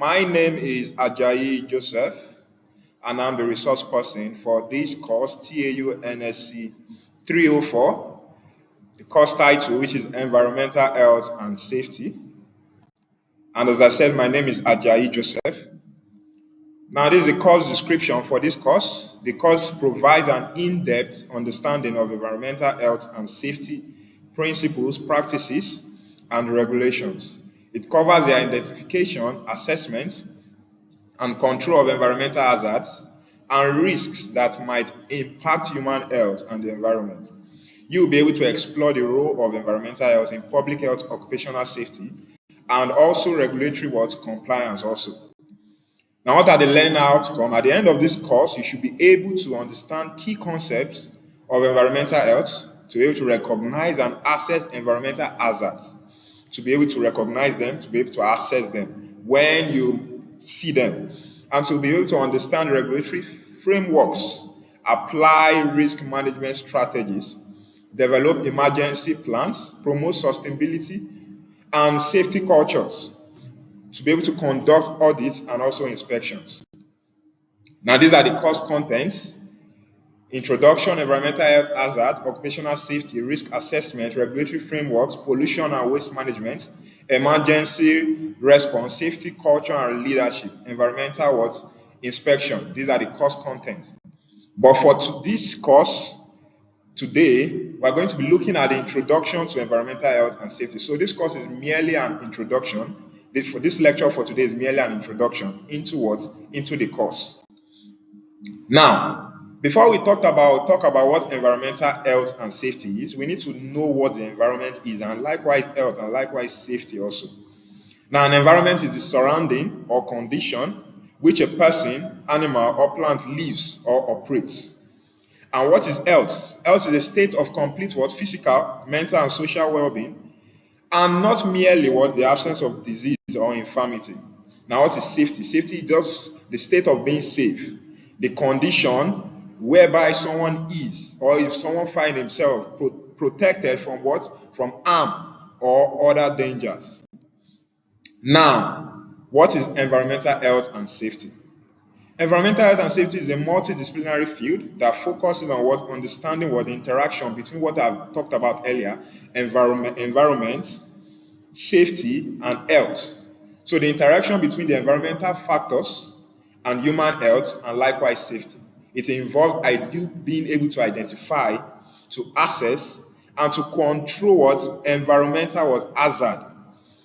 My name is Ajayi Joseph, and I'm the resource person for this course, TAU NSC 304, the course title, which is Environmental Health and Safety. And as I said, my name is Ajayi Joseph. Now, this is the course description for this course. The course provides an in-depth understanding of environmental health and safety principles, practices, and regulations. It covers the identification, assessment, and control of environmental hazards and risks that might impact human health and the environment. You'll be able to explore the role of environmental health in public health, occupational safety, and also regulatory compliance also. Now, what are the learning outcomes? At the end of this course, you should be able to understand key concepts of environmental health, to be able to recognize and assess environmental hazards, to be able to recognize them, to be able to assess them when you see them, and to be able to understand regulatory frameworks, apply risk management strategies, develop emergency plans, promote sustainability and safety cultures, to be able to conduct audits and also inspections. Now, these are the course contents: introduction, environmental health hazard, occupational safety, risk assessment, regulatory frameworks, pollution and waste management, emergency response, safety culture and leadership, environmental inspection. These are the course contents. But for this course today, we're going to be looking at the introduction to environmental health and safety. So this course is merely an introduction. For this lecture for today is merely an introduction into the course. Now, before we talk about what environmental health and safety is, we need to know what the environment is, and likewise health and likewise safety also. Now, an environment is the surrounding or condition which a person, animal, or plant lives or operates. And what is health? Health is a state of complete physical, mental, and social well-being, and not merely the absence of disease or infirmity. Now, what is safety? Safety is just the state of being safe, the condition whereby someone is, or if someone finds himself protected from from harm or other dangers. Now, what is environmental health and safety? Environmental health and safety is a multidisciplinary field that focuses on understanding the interaction between what I've talked about earlier, environment, safety, and health. So the interaction between the environmental factors and human health and likewise safety. It involves being able to identify, to assess, and to control environmental hazard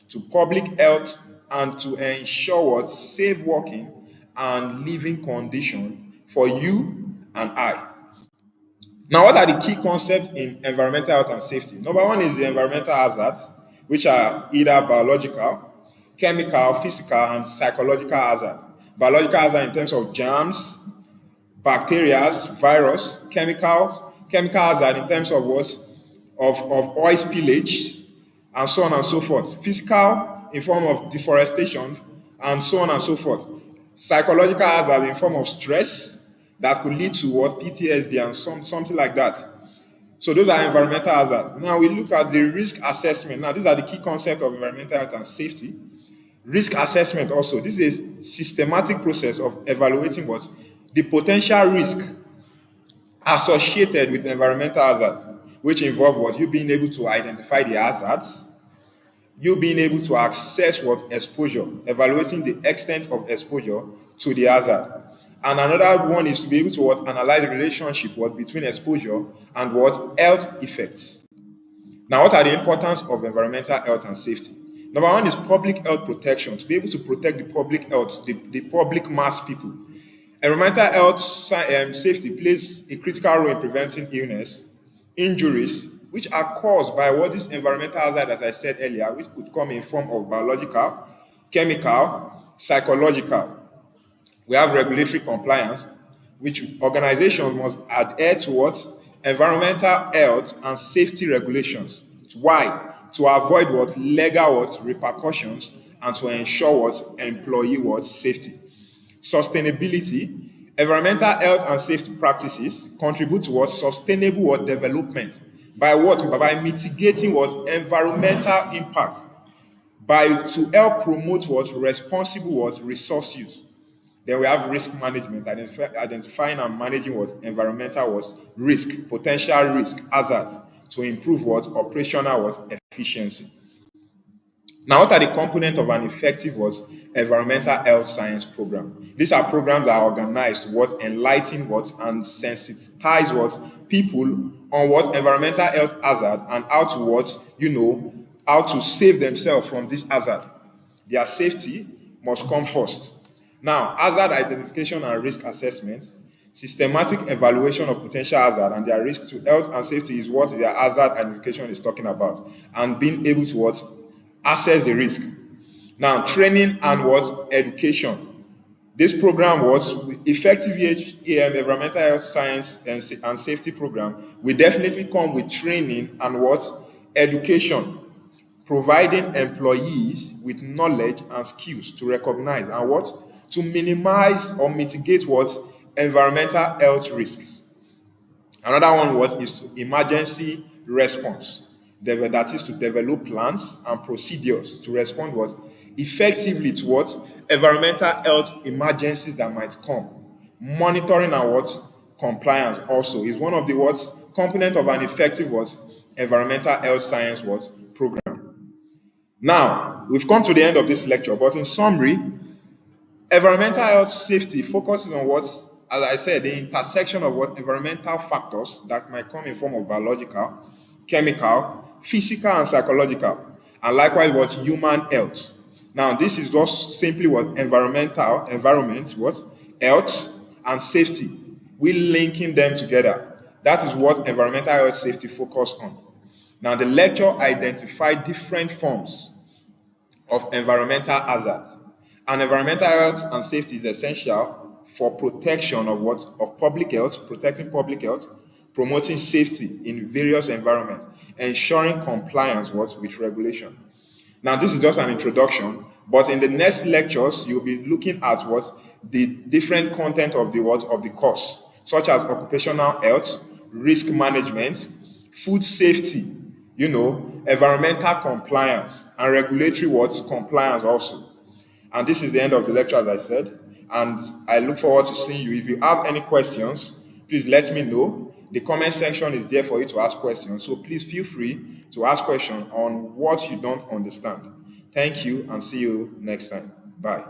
to public health and to ensure safe working and living condition for you and I. Now, what are the key concepts in environmental health and safety? Number one is the environmental hazards, which are either biological, chemical, physical, and psychological hazard. Biological hazard in terms of germs, bacteria, virus, chemical hazard in terms of oil spillage, and so on and so forth. Physical in form of deforestation, and so on and so forth. Psychological hazard in form of stress that could lead to PTSD and something like that. So those are environmental hazards. Now we look at the risk assessment. Now these are the key concepts of environmental health and safety. Risk assessment also. This is a systematic process of evaluating the potential risk associated with environmental hazards, which involve you being able to identify the hazards, you being able to assess exposure, evaluating the extent of exposure to the hazard. And another one is to be able to analyze the relationship between exposure and health effects. Now, what are the importance of environmental health and safety? Number one is public health protection, to be able to protect the public health, the public mass people. Environmental health safety plays a critical role in preventing illness, injuries, which are caused by this environmental hazard, as I said earlier, which could come in form of biological, chemical, psychological. We have regulatory compliance, which organizations must adhere to environmental health and safety regulations. Why? To avoid legal repercussions and to ensure employee safety. Sustainability. Environmental health and safety practices contribute to sustainable development by mitigating environmental impact to help promote what responsible what resource use. Then we have risk management, identifying and managing what environmental what risk, potential risk, hazards to improve what operational what efficiency. Now, what are the components of an effective what environmental health science program? These are programs that are organized to what enlighten what and sensitize what people on what environmental health hazard and how to what how to save themselves from this hazard. Their safety must come first. Now, hazard identification and risk assessment, systematic evaluation of potential hazard and their risk to health and safety is what their hazard identification is talking about, and being able to what assess the risk. Now, training and what education. This program was effective environmental health science and safety program will definitely come with training and what education, providing employees with knowledge and skills to recognize and what to minimize or mitigate what environmental health risks. Another one what is emergency response. That is to develop plans and procedures to respond what effectively to what environmental health emergencies that might come. Monitoring and what compliance also is one of the what component of an effective what environmental health science what program. Now we've come to the end of this lecture, but in summary, environmental health safety focuses on what, as I said, the intersection of what environmental factors that might come in form of biological, chemical, physical, and psychological, and likewise what human health. Now, this is just simply what environment, what health and safety. We linking them together. That is what environmental health safety focus on. Now, the lecture identified different forms of environmental hazards. And environmental health and safety is essential for protection of what of public health, protecting public health, promoting safety in various environments, ensuring compliance with regulation. Now, this is just an introduction, but in the next lectures, you'll be looking at what the different content of the course, such as occupational health, risk management, food safety, environmental compliance, and regulatory compliance also. And this is the end of the lecture, as I said. And I look forward to seeing you. If you have any questions, please let me know. The comment section is there for you to ask questions. So please feel free to ask questions on what you don't understand. Thank you and see you next time. Bye.